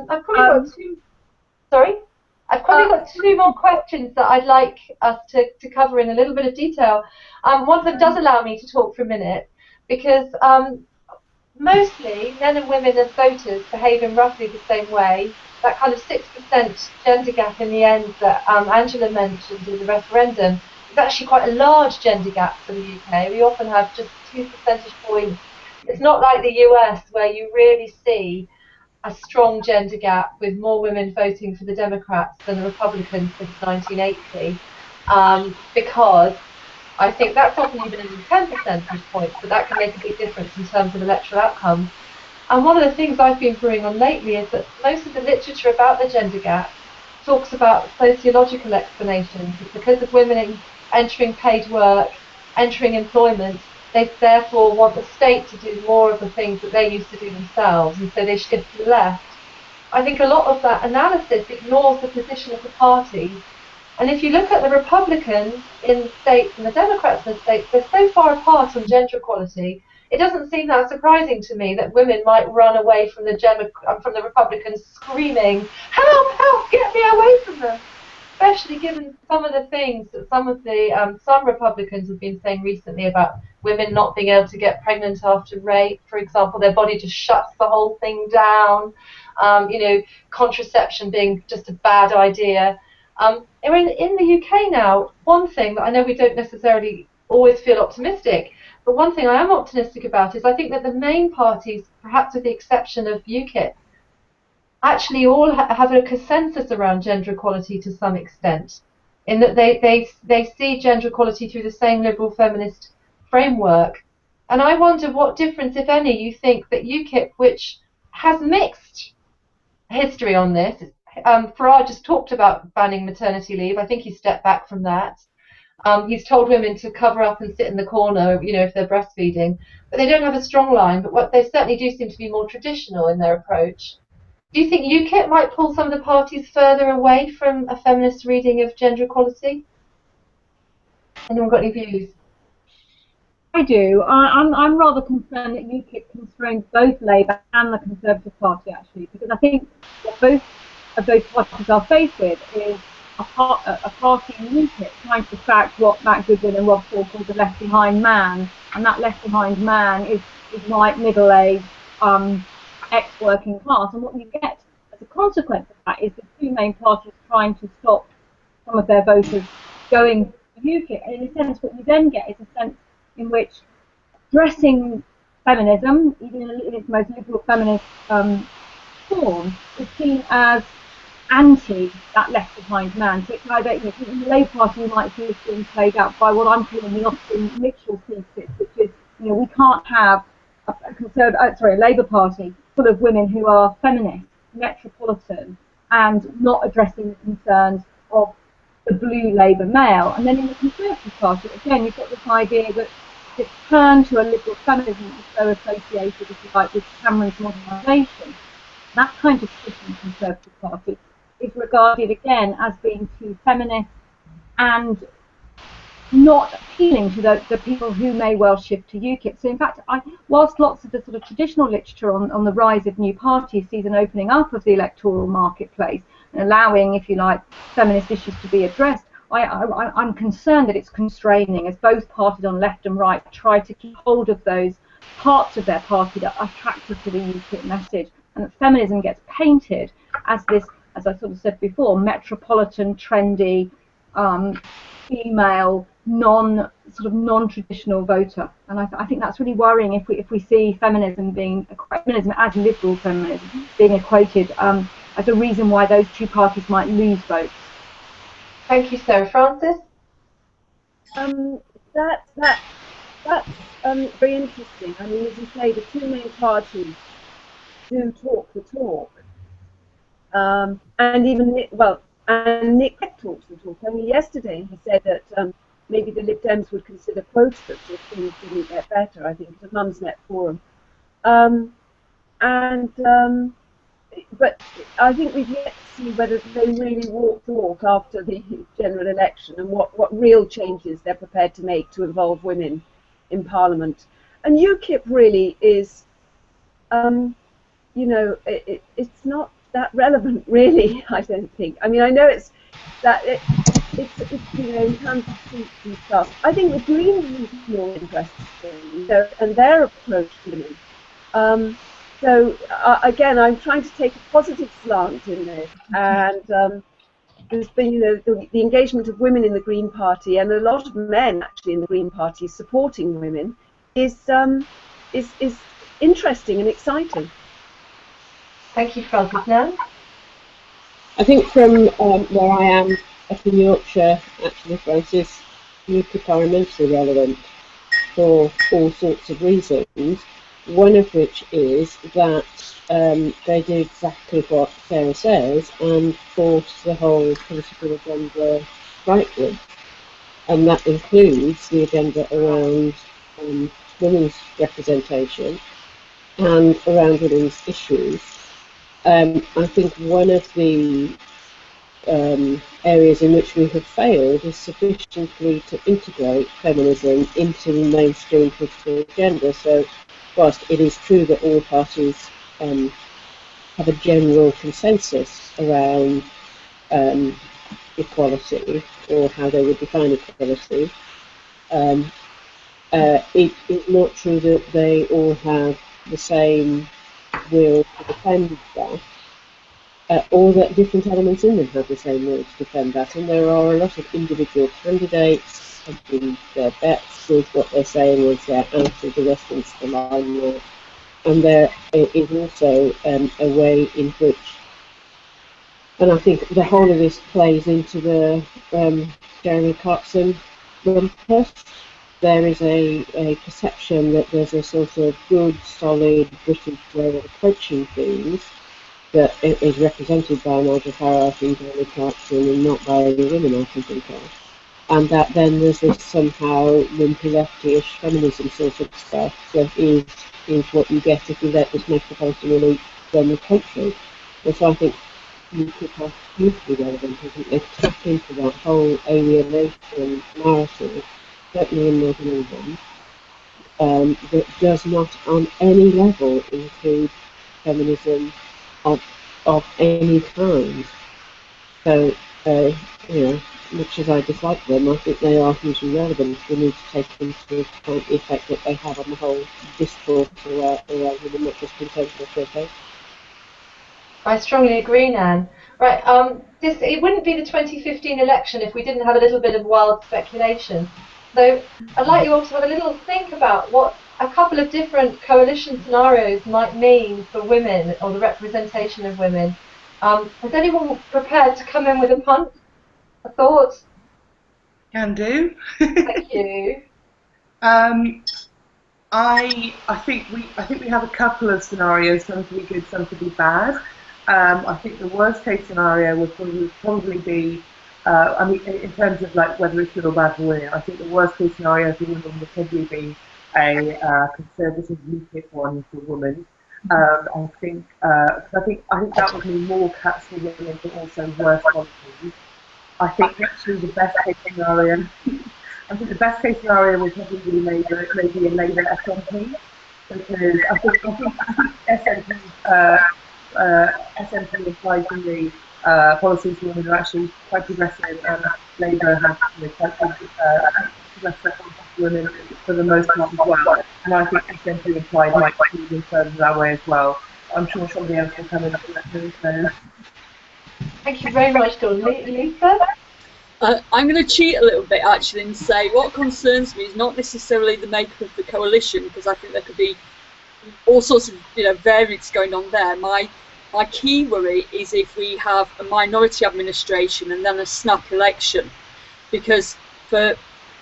Speaker 1: I've probably got two. Sorry, I've probably got two more questions that I'd like us to cover in a little bit of detail. One of them does allow me to talk for a minute, because mostly men and women as voters behave in roughly the same way. That kind of 6% gender gap in the end that Angela mentioned in the referendum is actually quite a large gender gap for the UK. We often have just 2 percentage points. It's not like the US where you really see a strong gender gap with more women voting for the Democrats than the Republicans since 1980, because I think that's often even only 10 percentage points, but that can make a big difference in terms of electoral outcomes. And one of the things I've been brewing on lately is that most of the literature about the gender gap talks about sociological explanations. It's because of women entering paid work, entering employment, they therefore want the state to do more of the things that they used to do themselves, and so they shift to the left. I think a lot of that analysis ignores the position of the parties. And if you look at the Republicans in the States and the Democrats in the States, they're so far apart on gender equality, it doesn't seem that surprising to me that women might run away from the Republicans screaming, "Help, help, get me away from them!" Especially given some of the things that some Republicans have been saying recently about women not being able to get pregnant after rape, for example, their body just shuts the whole thing down. Contraception being just a bad idea. In the UK now, one thing that I know we don't necessarily always feel optimistic, but one thing I am optimistic about is I think that the main parties, perhaps with the exception of UKIP, actually all have a consensus around gender equality to some extent, in that they see gender equality through the same liberal feminist framework. And I wonder what difference, if any, you think that UKIP, which has mixed history on this, Farage just talked about banning maternity leave. I think he stepped back from that. He's told women to cover up and sit in the corner, if they're breastfeeding. But they don't have a strong line, but what they certainly do seem to be more traditional in their approach. Do you think UKIP might pull some of the parties further away from a feminist reading of gender equality? Anyone got any views?
Speaker 7: I do. I'm rather concerned that UKIP constrains both Labour and the Conservative Party, actually, because I think what both of those parties are faced with is a party in UKIP trying to attract what Matt Goodwin and Rob Ford call the left behind man, and that left behind man is white, middle-aged, ex-working class, and what you get as a consequence of that is the two main parties trying to stop some of their voters going to UKIP. And in a sense, what you then get is a sense in which dressing feminism, even in its most liberal feminist form, is seen as anti that left behind man. So it's either, in the Labour Party you might see this being played out by what I'm calling the Austin Mitchell thesis, which is, we can't have a Labour Party full of women who are feminist, metropolitan, and not addressing the concerns of the blue Labour male. And then in the Conservative Party, again, you've got this idea that this turn to a liberal feminism is so associated, if you like, with Cameron's modernisation. That kind of shift in the Conservative Party is regarded again as being too feminist and not appealing to the people who may well shift to UKIP. So in fact, whilst lots of the sort of traditional literature on the rise of new parties sees an opening up of the electoral marketplace and allowing, if you like, feminist issues to be addressed, I'm concerned that it's constraining as both parties on left and right try to keep hold of those parts of their party that are attracted to the UKIP message, and that feminism gets painted as this, as I sort of said before, metropolitan, trendy, female, non-traditional voter, and I think that's really worrying if we see feminism as liberal feminism being equated as a reason why those two parties might lose votes.
Speaker 1: Thank you, Sarah. Francis?
Speaker 4: That's very interesting. I mean, as you say, the two main parties do talk the talk, and even Nick Clegg talks the talk. Only yesterday he said that maybe the Lib Dems would consider quotas if things didn't get better. I think it's a Mumsnet forum, but I think we've yet to see whether they really walk the walk after the general election and what real changes they're prepared to make to involve women in Parliament. And UKIP really is, it's not that relevant, really. I don't think. I mean, I know it's in terms of seats and stuff. I think the Greens is more interesting, and their approach to women. So again, I'm trying to take a positive slant in this, and there's been, you know, the engagement of women in the Green Party and a lot of men actually in the Green Party supporting women is interesting and exciting.
Speaker 1: Thank you, Frances. Nan?
Speaker 6: I think from where I am up in Yorkshire, actually, Frances, UKIP are immensely relevant for all sorts of reasons, one of which is that they do exactly what Sarah says and force the whole political agenda rightward. And that includes the agenda around women's representation and around women's issues. I think one of the areas in which we have failed is sufficiently to integrate feminism into the mainstream political agenda. So whilst it is true that all parties have a general consensus around equality or how they would define equality, it is not true that they all have the same will to defend that. Or that different elements in them have the same will to defend that, and there are a lot of individual candidates hedging their bets with what they're saying once they're out of the Westminster limelight, and there is also a way in which, and I think the whole of this plays into the Jeremy Clarkson rumpus. There is a perception that there's a sort of good, solid British way of approaching things that is represented by Nigel Farage and Jeremy Clarkson and not by any women I can think of. And that then there's this somehow wimpy lefty-ish feminism sort of stuff that is what you get if you let this metropolitan elite run the country. And so I think you could have hugely relevant, isn't it? Tap into that whole alienation narrative, certainly in Northern England, that does not on any level include feminism of any kind. So, you know, much as I dislike them, I think they are hugely relevant. We need to take into account the effect that they have on the whole discourse around women, not just contemporary politics.
Speaker 1: I strongly agree, Nan. Right, it wouldn't be the 2015 election if we didn't have a little bit of wild speculation. So I'd like you all to have a little think about what a couple of different coalition scenarios might mean for women or the representation of women. Is anyone prepared to come in with a punt, a thought?
Speaker 3: Can do.
Speaker 1: Thank you.
Speaker 3: I think we have a couple of scenarios, some to be good, some to be bad. I think the worst case scenario would probably be, I mean, in terms of like whether it's good or bad for women, I think the worst case scenario for women would probably be a conservative UKIP one for women. I think that would mean more cuts for women, but also worse policies. I think actually the best case scenario, I think the best case scenario would probably be maybe a Labour SNP, because I think SNP implies in the policies for women are actually quite progressive, and Labour has quite progressive policies for women for the most part as well. And I think SNP implied might be moving further that way as well. I'm sure somebody else will come in and let me know.
Speaker 1: Thank you very much, Dawn. Lisa?
Speaker 5: I'm going to cheat a little bit actually and say what concerns me is not necessarily the makeup of the coalition, because I think there could be all sorts of variants going on there. My key worry is if we have a minority administration and then a snap election, because for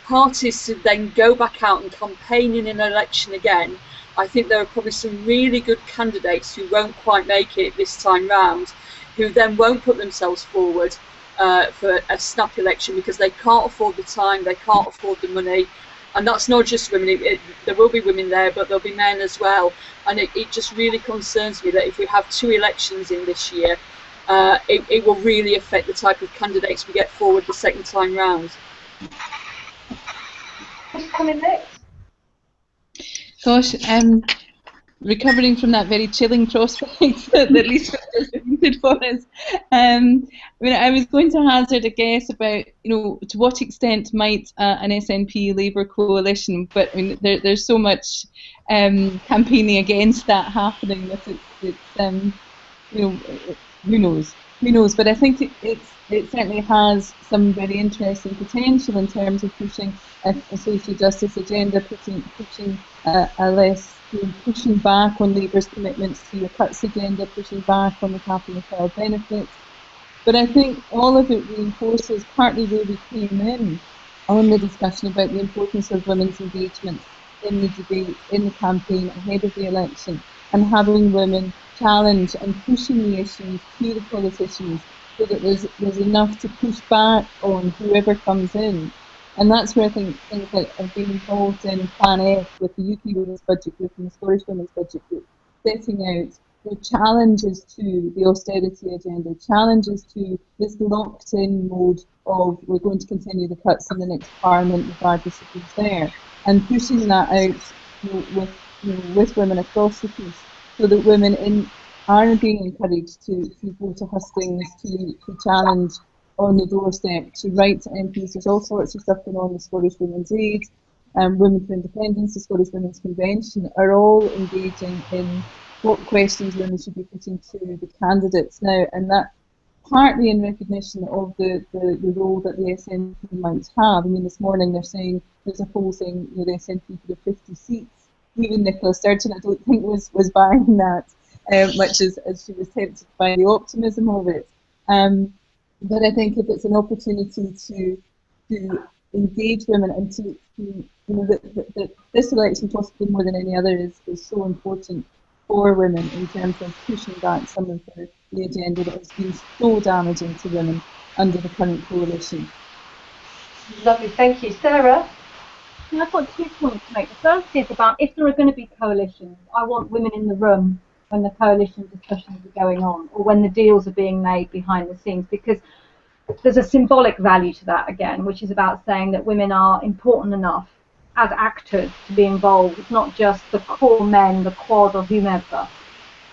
Speaker 5: parties to then go back out and campaign in an election again, I think there are probably some really good candidates who won't quite make it this time round, who then won't put themselves forward for a snap election because they can't afford the time, they can't afford the money. And that's not just women, there will be women there, but there'll be men as well. And it just really concerns me that if we have 2 elections in this year, it will really affect the type of candidates we get forward the second time round.
Speaker 1: Who's coming next?
Speaker 2: Gosh, recovering from that very chilling prospect that Lisa presented for us. I mean, I was going to hazard a guess about, to what extent might an SNP Labour coalition, but I mean, there's so much campaigning against that happening. That it's you know, who knows? But I think it certainly has some very interesting potential in terms of pushing a social justice agenda, pushing back on Labour's commitments to a cuts agenda, pushing back on the capping of child benefits. But I think all of it reinforces partly where we came in on the discussion about the importance of women's engagement in the debate, in the campaign ahead of the election, and having women challenge and pushing the issues to the politicians so that there's enough to push back on whoever comes in. And that's where I think things like I've been involved in Plan F with the UK Women's Budget Group and the Scottish Women's Budget Group, setting out the challenges to the austerity agenda, challenges to this locked-in mode of we're going to continue the cuts in the next Parliament regardless of who's there, and pushing that out with women across the piece, so that women are being encouraged to go to hustings, to challenge on the doorstep, to write to MPs. There's all sorts of stuff going on with Scottish Women's Aid, Women for Independence, the Scottish Women's Convention, are all engaging in what questions women should be putting to the candidates now, and that partly in recognition of the role that the SNP might have. I mean, this morning they're saying, there's a poll saying the SNP could have 50 seats. Even Nicola Sturgeon, I don't think, was buying that, much as she was tempted by the optimism of it. But I think if it's an opportunity to engage women and to that this election, possibly more than any other, is so important for women in terms of pushing back some of the agenda that has been so damaging to women under the current coalition.
Speaker 1: Lovely, thank you. Sarah?
Speaker 7: I've got 2 points to make. The first is about if there are going to be coalitions, I want women in the room when the coalition discussions are going on, or when the deals are being made behind the scenes, because there's a symbolic value to that again, which is about saying that women are important enough as actors to be involved. It's not just the core men, the quad, or whomever.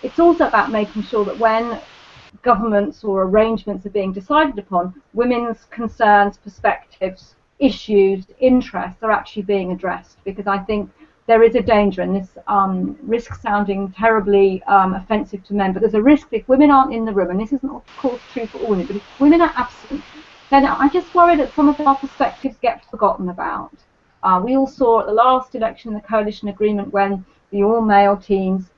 Speaker 7: It's also about making sure that when governments or arrangements are being decided upon, women's concerns, perspectives, issues, interests are actually being addressed, because I think there is a danger, and this risk sounding terribly offensive to men, but there's a risk if women aren't in the room, and this isn't of course true for all women, but if women are absent, then I just worry that some of our perspectives get forgotten about. We all saw at the last election the coalition agreement when the all-male teams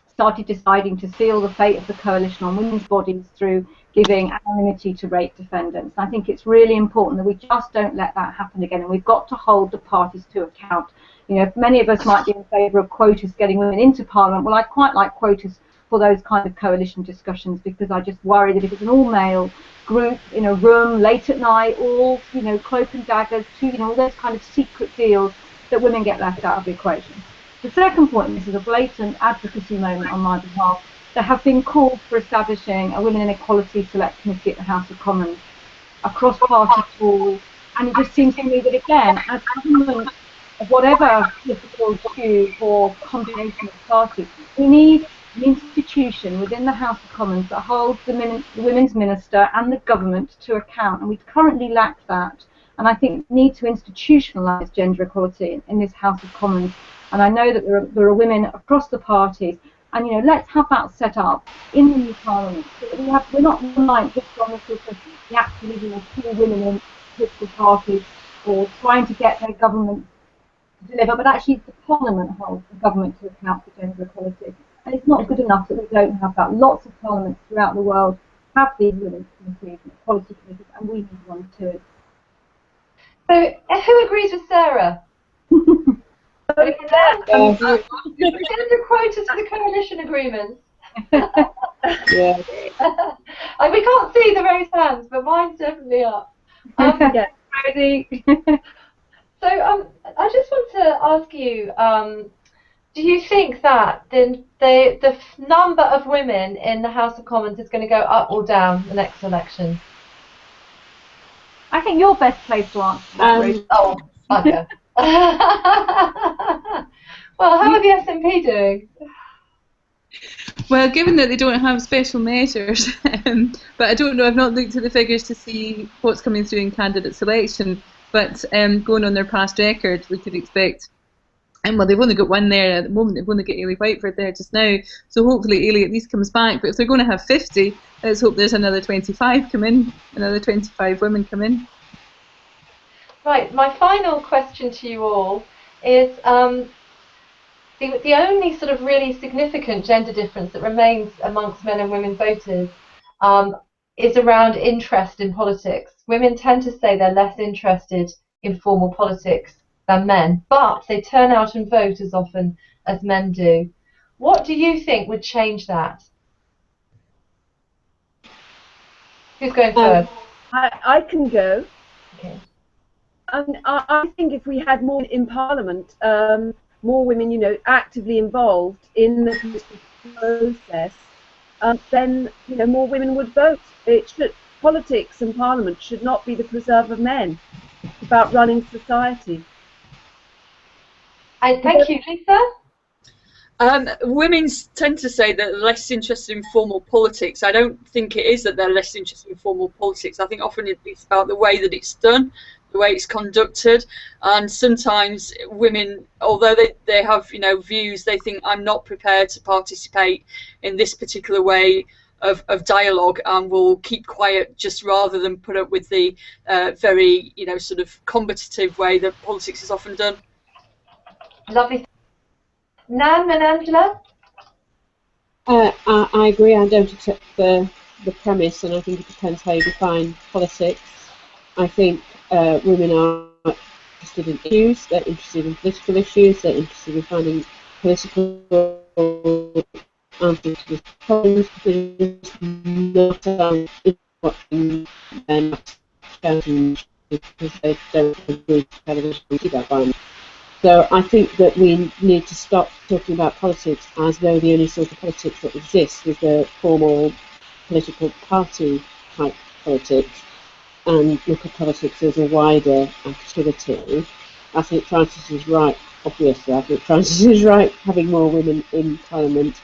Speaker 7: started deciding to seal the fate of the coalition on women's bodies through giving anonymity to rape defendants. I think it's really important that we just don't let that happen again, and we've got to hold the parties to account. You know, many of us might be in favour of quotas getting women into Parliament. Well, I quite like quotas for those kind of coalition discussions, because I just worry that if it's an all-male group in a room late at night, all, cloak and daggers, all those kind of secret deals, that women get left out of the equation. The second point, this is a blatant advocacy moment on my behalf, there have been calls for establishing a Women in Equality Select Committee at the House of Commons, a cross-party tool, and it just seems to me that, again, as government of whatever political hue or combination of parties, we need an institution within the House of Commons that holds the Women's Minister and the government to account, and we currently lack that. And I think we need to institutionalise gender equality in this House of Commons. And I know that there are women across the parties, and let's have that set up in the new Parliament, so that we're not relying just on the sort of the activism of few women in political parties or trying to get their government to deliver, but actually the Parliament holds the government to account for gender equality. And it's not good enough that we don't have that. Lots of parliaments throughout the world have these women's committees and equality committees, and we need one too.
Speaker 1: So, who agrees with Sarah? Gender quotas for the coalition agreement.
Speaker 6: Yeah.
Speaker 1: We can't see the raised hands, but mine's definitely up.
Speaker 7: Yeah, Rosie.
Speaker 1: So I just want to ask you, do you think that the number of women in the House of Commons is going to go up or down the next election?
Speaker 7: I think you're best placed to answer that, Rosie.
Speaker 1: Oh, bugger. Well, how are the SNP doing?
Speaker 2: Well, given that they don't have special measures, but I don't know, I've not looked at the figures to see what's coming through in candidate selection, but going on their past record, we could expect And well, they've only got one there at the moment. They've only got Ailey Whiteford there just now. So hopefully Ailey at least comes back. But if they're going to have 50, let's hope there's another 25 come in, another 25 women come in.
Speaker 1: Right, my final question to you all is the only sort of really significant gender difference that remains amongst men and women voters is around interest in politics. Women tend to say they're less interested in formal politics than men, but they turn out and vote as often as men do. What do you think would change that? Who's going first?
Speaker 4: I can go.
Speaker 1: Okay.
Speaker 4: I think if we had more in Parliament, more women, you know, actively involved in the political process, then, you know, more women would vote. Politics and Parliament should not be the preserve of men. It's about running society.
Speaker 1: Thank you, Lisa.
Speaker 5: Women tend to say that they're less interested in formal politics. I don't think it is that they're less interested in formal politics. I think often it's about the way that it's done, the way it's conducted, and sometimes women, although they have, you know, views, they think I'm not prepared to participate in this particular way of dialogue, and will keep quiet just rather than put up with the very, you know, sort of combative way that politics is often done.
Speaker 1: Lovely. Nan and Angela?
Speaker 6: I agree. I don't accept the premise, and I think it depends how you define politics. I think women are interested in issues, they're interested in political issues, they're interested in finding political answers to problems, not watching and shouting because they don't agree to television and see that violence. So I think that we need to stop talking about politics as though the only sort of politics that exists is the formal political party type politics, and look at politics as a wider activity. I think Francis is right, obviously. I think Francis is right. Having more women in Parliament,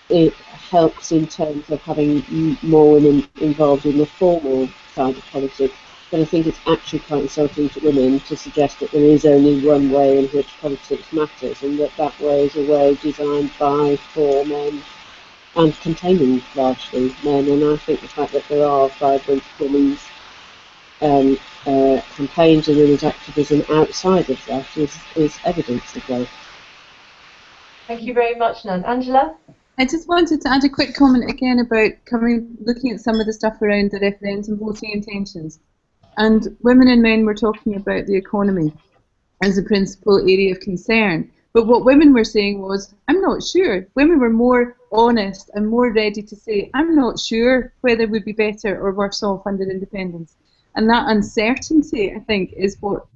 Speaker 6: it helps in terms of having more women involved in the formal side of politics. But I think it's actually quite insulting to women to suggest that there is only one way in which politics matters, and that way is a way designed by, for men, and containing largely men. And I think the fact that there are vibrant women's campaigns and women's activism outside of that is evidence of both.
Speaker 1: Thank you very much, Nan. Angela?
Speaker 2: I just wanted to add a quick comment again about looking at some of the stuff around the referendum voting intentions. And women and men were talking about the economy as a principal area of concern. But what women were saying was, I'm not sure. Women were more honest and more ready to say, I'm not sure whether we'd be better or worse off under independence. And that uncertainty, I think, is what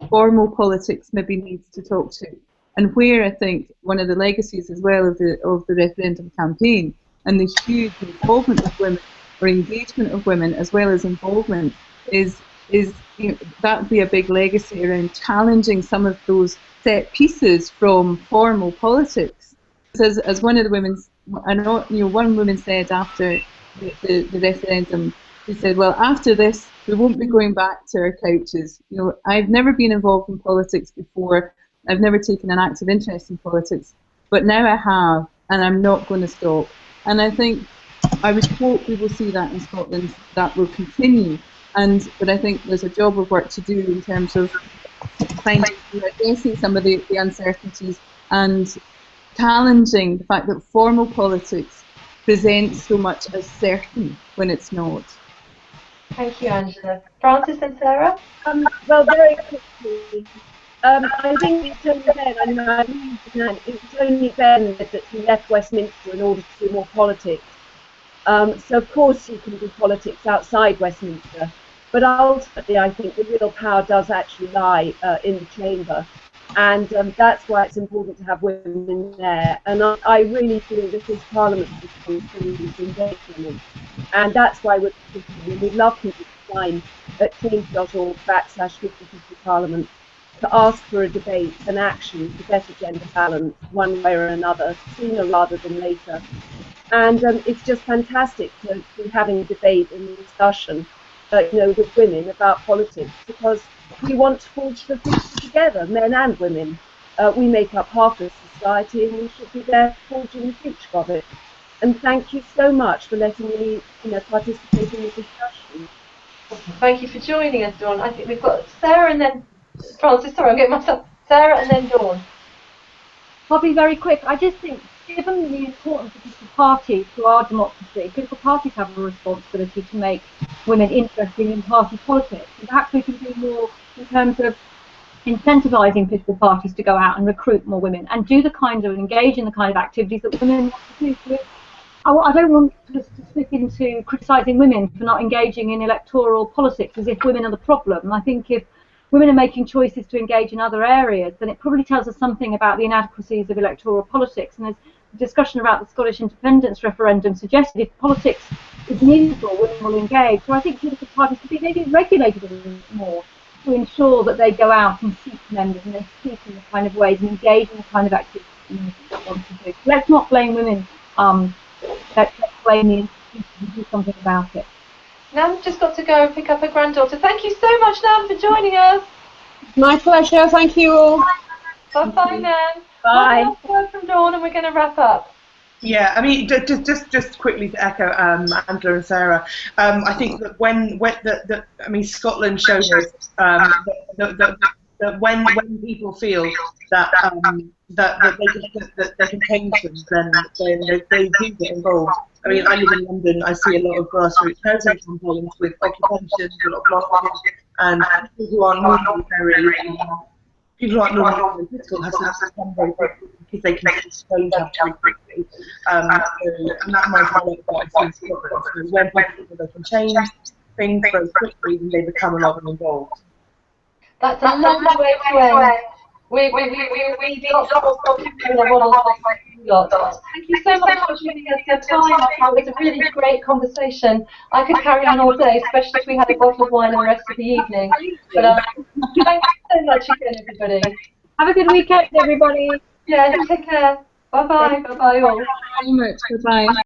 Speaker 2: formal politics maybe needs to talk to. And where I think one of the legacies as well of the referendum campaign and the huge involvement of women, or engagement of women as well as involvement, is you know, that would be a big legacy around challenging some of those set pieces from formal politics. As one of the women, I know, you know, one woman said after the referendum, she said, well, after this, we won't be going back to our couches. You know, I've never been involved in politics before. I've never taken an active interest in politics, but now I have, and I'm not going to stop. And I think, I would hope we will see that in Scotland, that will continue. But I think there's a job of work to do in terms of addressing some of the uncertainties and challenging the fact that formal politics presents so much as certain when it's not.
Speaker 1: Thank you, Angela. Francis and Sarah?
Speaker 4: Well, very quickly. I think it's only Ben, it's only Ben that he left Westminster in order to do more politics. So of course you can do politics outside Westminster, but ultimately I think the real power does actually lie in the chamber, and that's why it's important to have women there. And I really feel that this Parliament is engagement, and that's why we'd love people to sign at change.org/5050Parliament to ask for a debate and action for better gender balance, one way or another, sooner rather than later. And it's just fantastic to be having a debate and a discussion, you know, with women about politics, because we want to forge the future together, men and women. we make up half of society, and we should be there forging the future of it. And thank you so much for letting me, participate in the discussion.
Speaker 1: Thank you for joining us, Dawn. I think we've got Sarah and then Francis. Sorry, I'm getting myself. Sarah and then Dawn.
Speaker 7: I'll be very quick. I just think, given the importance of political parties to our democracy, political parties have a responsibility to make women interested in party politics. And perhaps we can do more in terms of incentivising political parties to go out and recruit more women and do engage in the kind of activities that women want to do. So I don't want us to slip into criticising women for not engaging in electoral politics as if women are the problem. And I think if women are making choices to engage in other areas, then it probably tells us something about the inadequacies of electoral politics. And as the discussion about the Scottish independence referendum suggested, if politics is meaningful, women will engage. So I think political parties could be maybe regulated a little bit more to ensure that they go out and seek members and they speak in the kind of ways and engage in the kind of activities that they want to do. Let's not blame women. Let's blame the institutions and do something about it.
Speaker 1: Nam's just got to go and pick up her granddaughter. Thank you so much, Nam, for joining us.
Speaker 6: My pleasure. Thank you all.
Speaker 1: Bye-bye, Nam.
Speaker 4: Bye.
Speaker 1: One last word from Dawn, and we're going to wrap up.
Speaker 3: Yeah, I mean, just quickly to echo Angela and Sarah, I think that Scotland showed us that when people feel that they can change things, then they do get involved. I mean, I live in London. I see a lot of grassroots housing campaigns with occupations, a lot of marketing, and people who are normally very difficult have to become very quickly because they can change very quickly. And that reminds me of what I see in Scotland. So when people feel they can change things very quickly, then they become a lot more involved.
Speaker 1: That's a lovely way to end. We lots of Thank you so much for giving us your time. It was a really great conversation. I could carry on all day, especially if we had a bottle of wine and the rest of the evening. But thank you so much again, everybody.
Speaker 7: Have a good weekend, everybody.
Speaker 1: Yeah, take care. Bye-bye. Bye-bye all.
Speaker 2: Thank you very much. Bye-bye.